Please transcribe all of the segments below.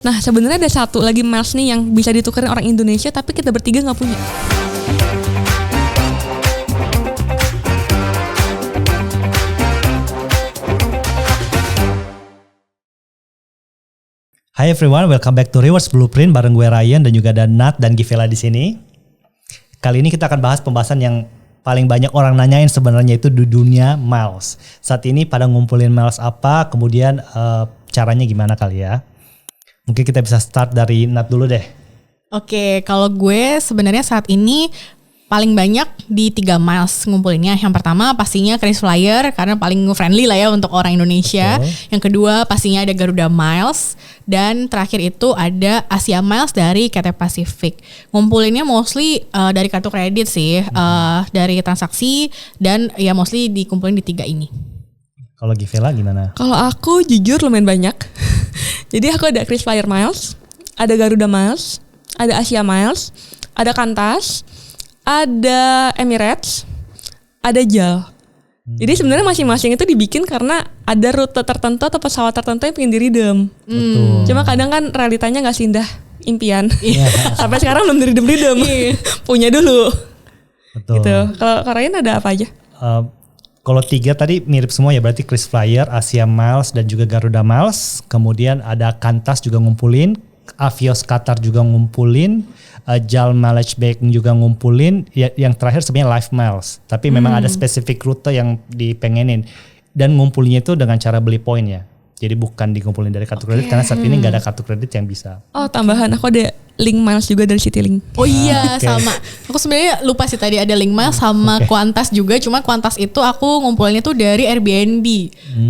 Nah sebenarnya ada satu lagi miles nih yang bisa ditukerin orang Indonesia tapi kita bertiga nggak punya. Hi everyone, welcome back to Rewards Blueprint bareng gue Ryan dan juga ada Nat dan Givela di sini. Kali ini kita akan bahas pembahasan yang paling banyak orang nanyain sebenarnya itu di dunia miles. Saat ini pada ngumpulin miles apa, kemudian caranya gimana kali ya? Mungkin kita bisa start dari Nat dulu deh. Oke, kalau gue sebenarnya saat ini paling banyak di 3 miles ngumpulinnya. Yang pertama pastinya KrisFlyer karena paling friendly lah ya untuk orang Indonesia. Betul. Yang kedua pastinya ada Garuda Miles. Dan terakhir itu ada Asia Miles dari Cathay Pacific. Ngumpulinnya mostly dari kartu kredit sih. Dari transaksi dan ya mostly dikumpulin di 3 ini. Kalau Givela gimana? Kalau aku jujur lumayan banyak. Jadi aku ada KrisFlyer Miles, ada Garuda Miles, ada Asia Miles, ada Qantas, ada Emirates, ada JAL. Jadi sebenarnya masing-masing itu dibikin karena ada rute tertentu atau pesawat tertentu yang pengen di-redeem. Betul. Cuma kadang kan realitanya nggak seindah impian. Iya. Sampai sekarang belum di-redeem. Punya dulu. Betul. Gitu. Kalau Ryan ada apa aja? Kalau 3 tadi mirip semua ya, berarti KrisFlyer, Asia Miles dan juga Garuda Miles. Kemudian ada Qantas juga ngumpulin, Avios Qatar juga ngumpulin, JAL Mileage Bank juga ngumpulin. Yang terakhir sebenarnya Life Miles. Tapi memang ada spesifik rute yang dipengenin. Dan ngumpulinnya itu dengan cara beli poin ya. Jadi bukan dikumpulin dari kartu kredit karena saat ini nggak ada kartu kredit yang bisa. Oh tambahan aku ada Link Miles juga dari Citylink. Oh iya, Okay. sama. Aku sebenarnya lupa sih tadi ada Link Miles sama Qantas juga. Cuma Qantas itu aku ngumpulinnya tuh dari Airbnb.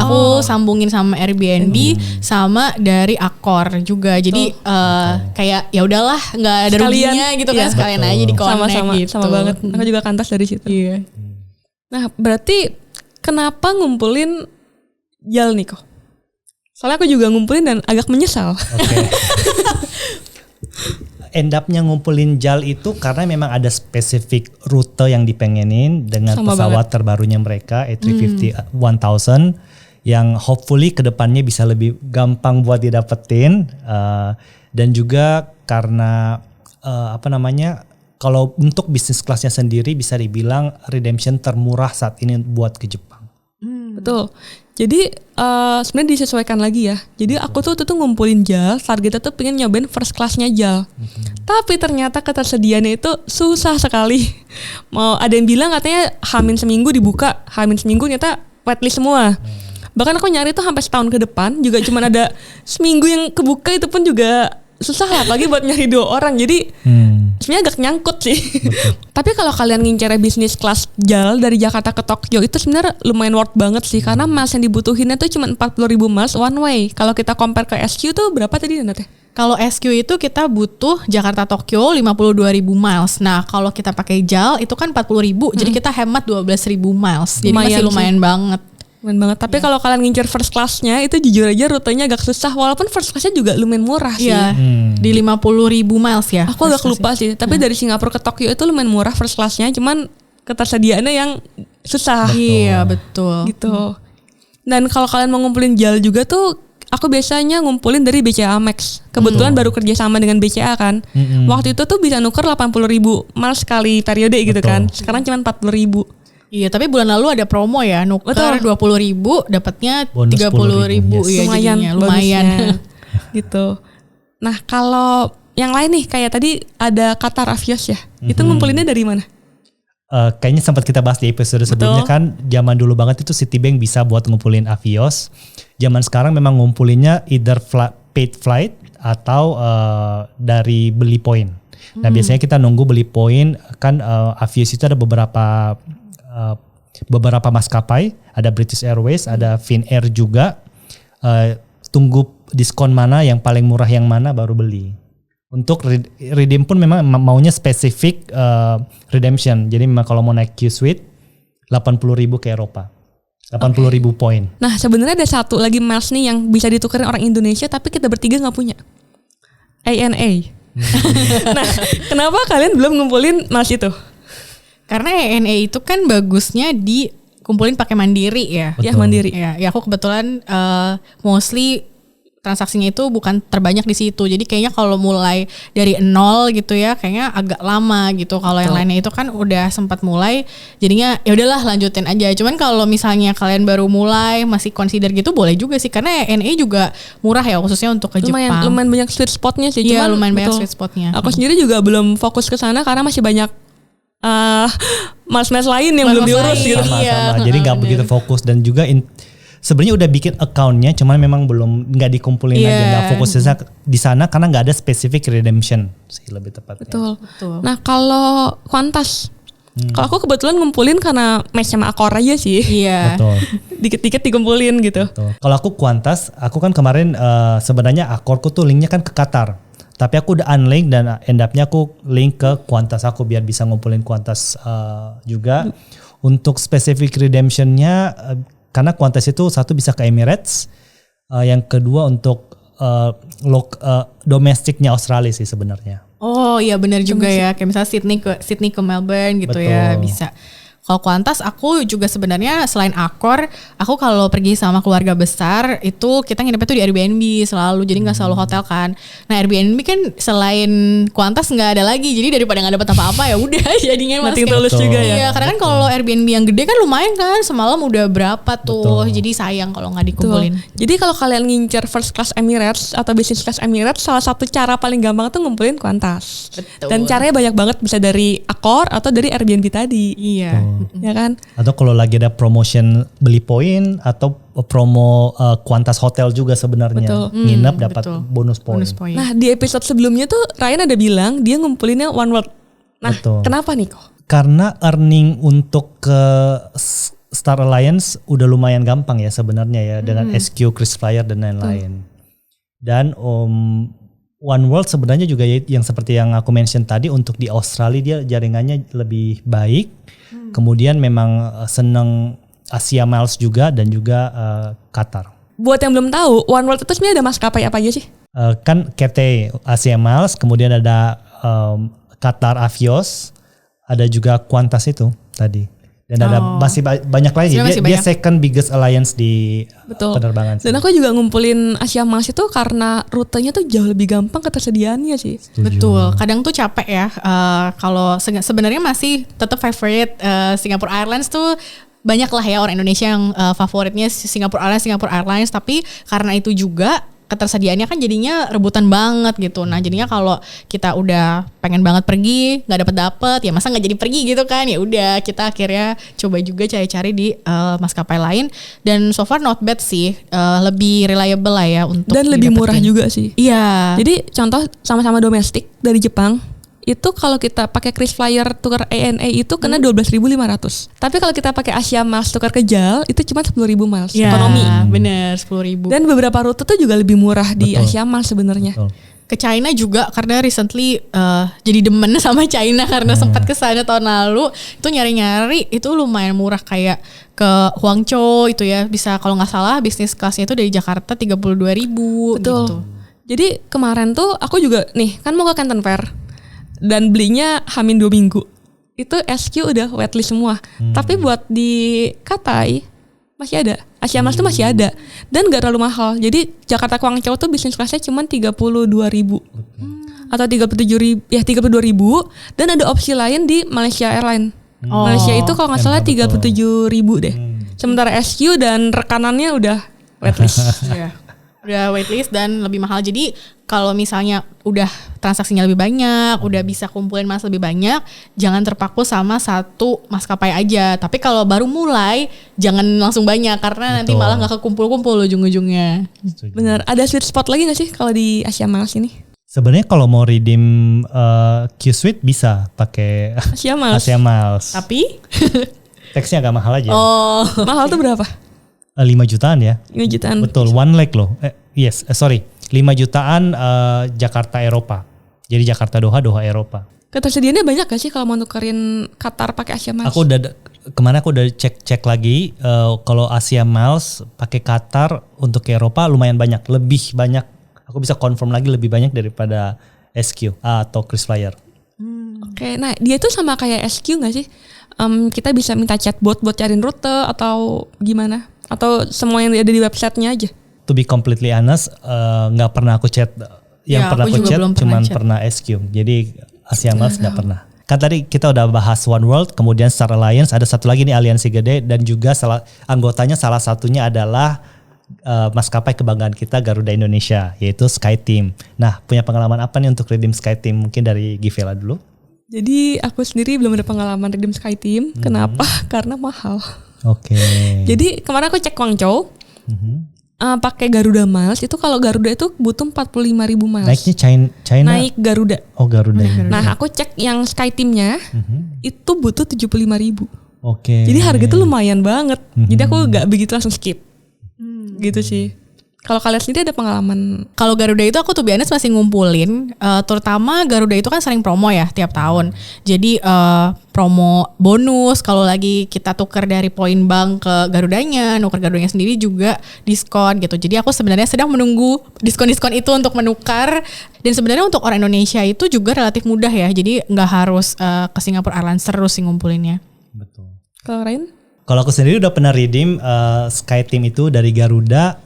Aku sambungin sama Airbnb sama dari Accor juga. Jadi kayak ya udahlah nggak ada Sekalian, ruginya gitu kan, iya. sekalian Betul. aja di connect Sama-sama, gitu. sama banget. Aku juga Qantas dari situ. Iya. Nah berarti kenapa ngumpulin JAL nih kok? Soalnya aku juga ngumpulin dan agak menyesal. Oke. End up-nya ngumpulin JAL itu karena memang ada spesifik rute yang dipengenin dengan Sama pesawat terbarunya mereka A350 1000 yang hopefully kedepannya bisa lebih gampang buat didapetin, dan juga karena kalau untuk bisnis kelasnya sendiri bisa dibilang redemption termurah saat ini buat ke Jepang. Betul. Jadi sebenarnya disesuaikan lagi ya. Jadi aku tuh ngumpulin JAL, targetnya tuh pengen nyobain first class-nya JAL. Tapi ternyata ketersediaannya itu susah sekali. Mau ada yang bilang katanya Hamin seminggu dibuka, Hamin seminggu ternyata waitlist semua. Bahkan aku nyari tuh sampai setahun ke depan juga cuman ada seminggu yang kebuka, itu pun juga susah lah, apalagi buat nyari 2 orang. Jadi sebenarnya agak nyangkut sih. Tapi kalau kalian ngincar bisnis kelas JAL dari Jakarta ke Tokyo itu sebenarnya lumayan worth banget sih, karena miles yang dibutuhinnya tuh cuma 40.000 miles one way. Kalau kita compare ke SQ tuh berapa tadi Nat? Kalau SQ itu kita butuh Jakarta Tokyo 52.000 miles. Nah, kalau kita pakai JAL itu kan 40.000, jadi kita hemat 12.000 miles. Jadi masih lumayan banget. Lumayan banget. Tapi kalau kalian ngincar first class-nya itu jujur aja rutenya agak susah, walaupun first class-nya juga lumayan murah sih. Iya, di 50.000 miles ya. Aku agak lupa sih, tapi dari Singapura ke Tokyo itu lumayan murah first class-nya, cuman ketersediaannya yang susah. Iya, betul. Gitu. Dan kalau kalian mau ngumpulin JAL juga tuh, aku biasanya ngumpulin dari BCA Max. Kebetulan baru kerja sama dengan BCA kan. Waktu itu tuh bisa nuker 80.000 miles sekali periode gitu kan. Sekarang cuma 40.000. Iya, tapi bulan lalu ada promo ya, nuker 20.000 dapatnya Bonus 30.000. yes. Iya, Lumayan, jadinya lumayan. Gitu. Nah kalau yang lain nih kayak tadi ada Qatar Avios ya. Itu ngumpulinnya dari mana? Kayaknya sempat kita bahas di episode sebelumnya kan, zaman dulu banget itu Citibank bisa buat ngumpulin Avios. Zaman sekarang memang ngumpulinnya either paid flight atau dari beli poin. Nah biasanya kita nunggu beli poin kan. Avios itu ada beberapa maskapai, ada British Airways, ada Finnair juga. Tunggu diskon mana yang paling murah yang mana baru beli. Untuk redeem pun memang maunya spesifik redemption. Jadi memang kalau mau naik Q-Suite 80.000 ke Eropa. 80.000 poin. Nah sebenarnya ada satu lagi miles nih yang bisa ditukerin orang Indonesia tapi kita bertiga nggak punya. ANA. Nah kenapa kalian belum ngumpulin miles itu? Karena ANA itu kan bagusnya dikumpulin pakai Mandiri ya. Ya Mandiri. Ya aku kebetulan mostly transaksinya itu bukan terbanyak di situ. Jadi kayaknya kalau mulai dari nol gitu ya, kayaknya agak lama gitu. Kalau yang lainnya itu kan udah sempat mulai, jadinya ya udahlah lanjutin aja. Cuman kalau misalnya kalian baru mulai masih consider gitu boleh juga sih, karena NA juga murah ya khususnya untuk ke Jepang. Lumayan banyak sweet spotnya sih. Iya, Cuman lumayan banyak sweet spotnya. Aku sendiri juga belum fokus ke sana karena masih banyak mas-mas lain yang belum diurus gitu. Sama-sama. Iya, Jadi nggak begitu fokus dan juga sebenarnya udah bikin accountnya, cuman memang belum nggak dikumpulin aja, nggak fokus di sana karena nggak ada specific redemption sih lebih tepatnya. Betul. Nah kalau Kuantas, kalau aku kebetulan ngumpulin karena match sama Accor aja sih. Iya. Betul. Dikit-dikit dikumpulin gitu. Betul. Kalau aku Kuantas, aku kan kemarin sebenarnya Accorku tuh linknya kan ke Qatar. Tapi aku udah unlink dan end up-nya aku link ke Kuantas aku biar bisa ngumpulin Kuantas juga. Untuk specific redemption-nya karena Kuantas itu satu bisa ke Emirates, yang kedua untuk domestiknya Australia sih sebenarnya. Oh iya benar juga ya, kayak misalnya Sydney ke Melbourne gitu. Betul. Ya bisa. Kalau Kuantas aku juga sebenarnya selain Accor, aku kalau pergi sama keluarga besar itu kita nginepnya tuh di Airbnb selalu, jadi nggak selalu hotel kan. Nah Airbnb kan selain Kuantas nggak ada lagi, jadi daripada nggak dapat apa-apa ya udah jadinya Nothing kayak- tulus juga ya. Iya, karena kan kalau Airbnb yang gede kan lumayan kan, semalam udah berapa tuh, Betul. jadi sayang kalau nggak dikumpulin. Jadi kalau kalian ngincer first class Emirates atau business class Emirates, salah satu cara paling gampang tuh ngumpulin Kuantas. Betul. Dan caranya banyak banget, bisa dari Accor atau dari Airbnb tadi. Iya. Ya kan? Atau kalau lagi ada promotion beli poin atau promo Kuantas Hotel juga sebenarnya. Betul. Nginep dapat betul. bonus poin. Bonus poin. Nah di episode sebelumnya tuh Ryan ada bilang dia ngumpulinnya One World. Nah Betul. kenapa nih kok? Karena earning untuk ke Star Alliance udah lumayan gampang ya sebenarnya ya dengan SQ, KrisFlyer dan lain-lain. Dan One World sebenarnya juga yang seperti yang aku mention tadi, untuk di Australia dia jaringannya lebih baik. Kemudian memang seneng Asia Miles juga dan juga Qatar. Buat yang belum tahu, One World itu sebenarnya ada maskapai apa aja sih? Kan KT Asia Miles, kemudian ada Qatar Avios, ada juga Qantas itu tadi. Dan ada masih banyak lagi. Sebenarnya masih Dia banyak. second biggest alliance di penerbangan. Dan aku juga ngumpulin Asia Miles itu karena rutenya tuh jauh lebih gampang ketersediaannya sih. Betul, kadang tuh capek ya. Kalau sebenarnya masih tetap favorite Singapore Airlines tuh, banyak lah ya orang Indonesia yang favoritnya Singapore Airlines. Tapi karena itu juga ketersediaannya kan jadinya rebutan banget gitu. Nah jadinya kalau kita udah pengen banget pergi nggak dapet ya masa nggak jadi pergi gitu kan, ya udah kita akhirnya coba juga cari-cari di maskapai lain, dan so far not bad sih, lebih reliable lah ya untuk Dan lebih murah didapetin. juga sih. Iya. Jadi contoh sama-sama domestik dari Jepang, itu kalau kita pakai KrisFlyer tukar ANA itu kena 12.500. Tapi kalau kita pakai Asia Miles tukar ke JAL itu cuma 10.000 miles Ya, ekonomi. bener 10.000. Dan beberapa rute tuh juga lebih murah di Betul. Asia Miles sebenarnya. Betul. Ke China juga karena recently jadi demen sama China karena sempat ke sana tahun lalu, itu nyari-nyari itu lumayan murah, kayak ke Guangzhou itu ya, bisa kalau nggak salah bisnis kelasnya itu dari Jakarta 32.000 Betul. gitu. Jadi kemarin tuh aku juga nih kan mau ke Canton Fair dan belinya Hamin 2 minggu. Itu SQ udah waitlist semua. Tapi buat di Cathay masih ada. Asia Miles tuh masih ada dan gak terlalu mahal. Jadi Jakarta Guangzhou tuh bisnis kelasnya cuma 32.000 atau 37.000 ya 32.000, dan ada opsi lain di Malaysia Airlines. Malaysia itu kalau nggak salah 37.000 deh. Sementara SQ dan rekanannya udah waitlist. Iya. Udah waitlist dan lebih mahal. Jadi kalau misalnya udah transaksinya lebih banyak, udah bisa kumpulin mas lebih banyak, jangan terpaku sama satu maskapai aja. Tapi kalau baru mulai jangan langsung banyak karena nanti malah nggak kekumpul-kumpul ujung-ujungnya. Bener. Ada sweet spot lagi nggak sih kalau di Asia Miles ini? Sebenarnya kalau mau redeem Q-Suite bisa pakai Asia Miles. Asia Miles. Tapi Teksnya agak mahal aja. Mahal tuh berapa? 5 jutaan ya. 5 jutaan. Betul, one leg loh. 5 jutaan Jakarta Eropa. Jadi Jakarta Doha, Doha Eropa. Ketersediaannya banyak gak sih kalau mau nukerin Qatar pakai Asia Miles? Kemarin aku udah cek lagi, kalau Asia Miles pakai Qatar untuk ke Eropa lumayan banyak, lebih banyak. Aku bisa confirm lagi lebih banyak daripada SQ atau KrisFlyer. Oke, nah dia tuh sama kayak SQ gak sih? Kita bisa minta chatbot buat cariin rute atau gimana? Atau semua yang ada di websitenya aja? to be completely honest, nggak pernah aku chat. Yang Ya, pernah aku aku juga chat belum pernah cuman chat. pernah SQ. Jadi Asia Miles nggak pernah. Kan tadi kita udah bahas One World, kemudian Star Alliance, ada satu lagi nih aliansi gede dan juga anggotanya salah satunya adalah maskapai kebanggaan kita Garuda Indonesia, yaitu SkyTeam. Nah, punya pengalaman apa nih untuk redeem SkyTeam? Mungkin dari Givela dulu. Jadi aku sendiri belum ada pengalaman redeem SkyTeam. Kenapa? Karena mahal. Oke. Jadi kemarin aku cek Guangzhou, pakai Garuda Miles itu kalau Garuda itu butuh 45.000 miles. Naiknya China. Naik Garuda. Oh, Garuda. Nah aku cek yang SkyTeam-nya itu butuh 75.000. Oke. Jadi harga itu lumayan banget. Jadi aku gak begitu langsung skip. Gitu sih. Kalau kalian sendiri ada pengalaman? Kalau Garuda itu aku tuh biasanya masih ngumpulin, terutama Garuda itu kan sering promo ya tiap tahun. Jadi promo bonus kalau lagi kita tuker dari poin bank ke Garudanya, nuker Garudanya sendiri juga diskon gitu. Jadi aku sebenarnya sedang menunggu diskon-diskon itu untuk menukar. Dan sebenarnya untuk orang Indonesia itu juga relatif mudah ya. Jadi nggak harus ke Singapore Airlines terus sih ngumpulinnya. Betul. Kalau Ryan? Kalau aku sendiri udah pernah redeem SkyTeam itu dari Garuda,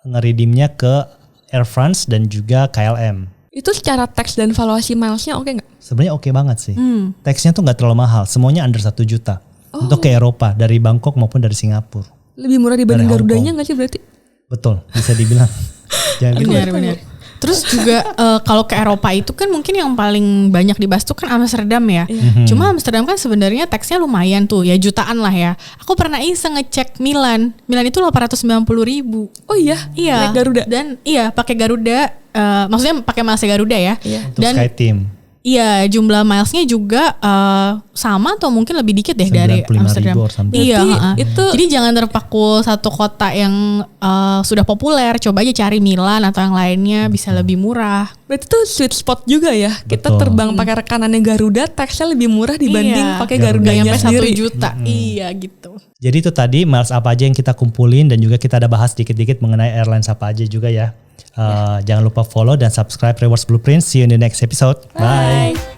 ngeredeemnya ke Air France dan juga KLM. Itu secara tax dan valuasi milesnya oke nggak? Sebenarnya oke banget sih. Taxnya tuh nggak terlalu mahal, semuanya under 1 juta. Untuk ke Eropa, dari Bangkok maupun dari Singapura. Lebih murah dibanding Dari Hong Garudanya Kong. nggak sih berarti? Betul, bisa dibilang. Jangan bilang. Benar. Terus juga kalau ke Eropa itu kan mungkin yang paling banyak dibahas tuh kan Amsterdam ya. Cuma Amsterdam kan sebenarnya taxnya lumayan tuh ya, jutaan lah ya. Aku pernah iseng ngecek Milan. Milan itu 890.000. Oh iya? Iya. Naik Garuda? Dan iya pakai Garuda, maksudnya pakai milesnya Garuda ya. Iya. Untuk Dan SkyTeam. iya jumlah milesnya juga sama atau mungkin lebih dikit deh dari 95.000 Amsterdam. or something. Iya. Berarti itu- Jadi jangan terpaku satu kota yang sudah populer. Coba aja cari Milan atau yang lainnya bisa lebih murah. Berarti itu sweet spot juga ya. Kita Betul. terbang pakai rekanannya Garuda, taxnya lebih murah dibanding Iya. pakai Gak Garudanya nyampe 1 sendiri. juta. Iya gitu. Jadi itu tadi miles apa aja yang kita kumpulin dan juga kita ada bahas dikit-dikit mengenai airlines apa aja juga ya. Jangan lupa follow dan subscribe Rewards Blueprint. See you in the next episode. Bye.